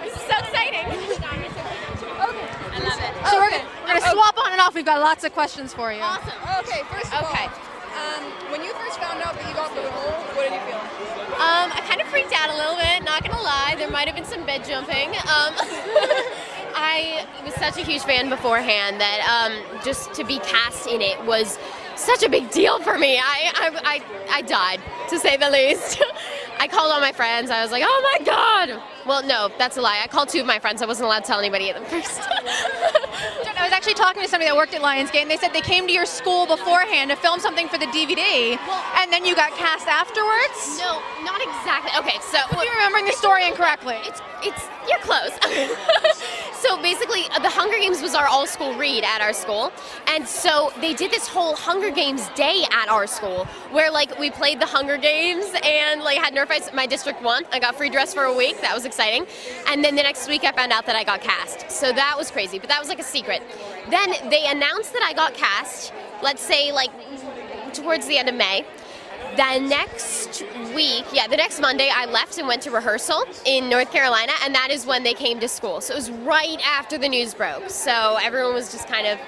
This is so exciting. Okay. I love it. So we're going to swap on and off. We've got lots of questions for you. Awesome. Okay, first of all, when you first found out that you got the role, what did you feel? I kind of freaked out a little bit, not gonna lie. There might have been some bed jumping. I was such a huge fan beforehand that just to be cast in it was such a big deal for me. I died, to say the least. I called all my friends. I was like, oh my God. Well, no, that's a lie. I called 2 of my friends. I wasn't allowed to tell anybody at them first. I was actually talking to somebody that worked at Lionsgate, and they said they came to your school beforehand to film something for the DVD, and then you got cast afterwards? No, not exactly. Okay, so Could you remembering the story incorrectly? You're close. So basically, the Hunger Games was our all-school read at our school, and so they did this whole Hunger Games day at our school, where like we played the Hunger Games and like had Nerf fights. My district won. I got free dress for a week. That was exciting. And then the next week I found out that I got cast. So that was crazy, but that was like a secret. Then they announced that I got cast, let's say like towards the end of May. The next week, the next Monday, I left and went to rehearsal in North Carolina, and that is when they came to school. So it was right after the news broke. So everyone was just kind of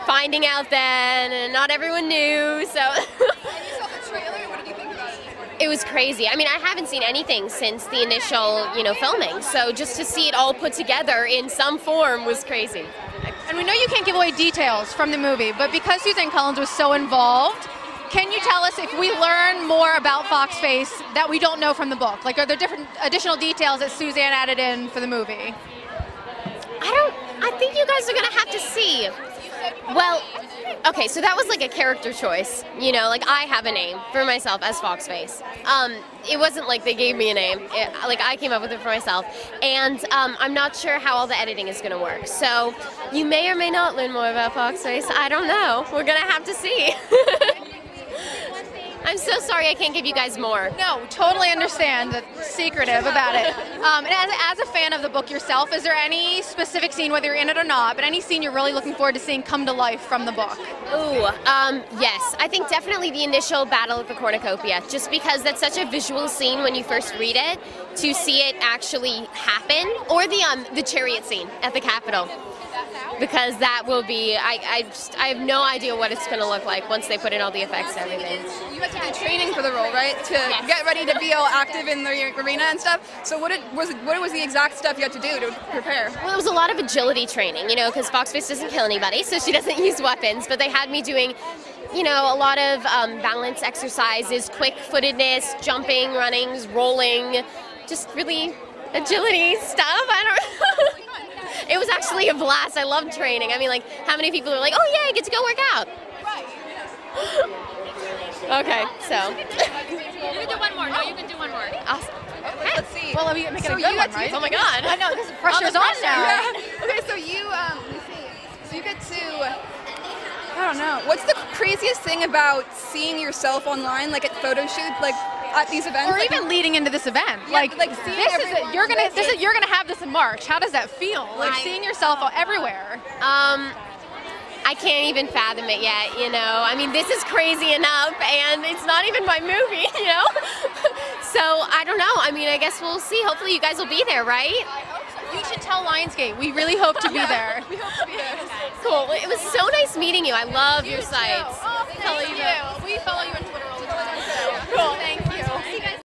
finding out then, and not everyone knew, so. And you saw the trailer, what did you think about it? It was crazy. I mean, I haven't seen anything since the initial, filming, so just to see it all put together in some form was crazy. And we know you can't give away details from the movie, but because Suzanne Collins was so involved, can you tell us if we learn more about Foxface that we don't know from the book? Like, are there different additional details that Suzanne added in for the movie? I think you guys are going to have to see. Well, okay, so that was like a character choice. Like I have a name for myself as Foxface. It wasn't like they gave me a name. Like I came up with it for myself. And I'm not sure how all the editing is going to work. So you may or may not learn more about Foxface. I don't know. We're going to have to see. I'm so sorry I can't give you guys more. No, totally understand. It's secretive about it. And as a fan of the book yourself, is there any specific scene, whether you're in it or not, but any scene you're really looking forward to seeing come to life from the book? Ooh, yes. I think definitely the initial battle at the cornucopia, just because that's such a visual scene when you first read it, to see it actually happen, or the chariot scene at the Capitol. Because that will be, I have no idea what it's going to look like once they put in all the effects and everything. You had to do training for the role, right? To get ready to be all active in the arena and stuff. So what was the exact stuff you had to do to prepare? Well, it was a lot of agility training, because Foxface doesn't kill anybody, so she doesn't use weapons. But they had me doing, a lot of balance exercises, quick-footedness, jumping, runnings, rolling, just really agility stuff. It was actually a blast. I loved training. I mean, like, how many people are like, oh yeah, I get to go work out? Right. Okay, so. You can do one more. No, you can do one more. Awesome. Okay, let's see. Well, we make it a good one, right? Oh my God. I know, this pressure's on now. Yeah. Okay, so you, let me see. So you get to, I don't know. What's the craziest thing about seeing yourself online, like at photo shoots, like at these events? Or even leading into this event. Yeah, like seeing this is everyone. you're gonna have this in March. How does that feel? Like seeing yourself everywhere. I can't even fathom it yet, I mean, this is crazy enough, and it's not even my movie, So, I don't know. I mean, I guess we'll see. Hopefully you guys will be there, right? You should tell Lionsgate. We really hope to be there. We hope to be there. Cool. Well, it was so nice meeting you. I love your sites. Oh, thank you.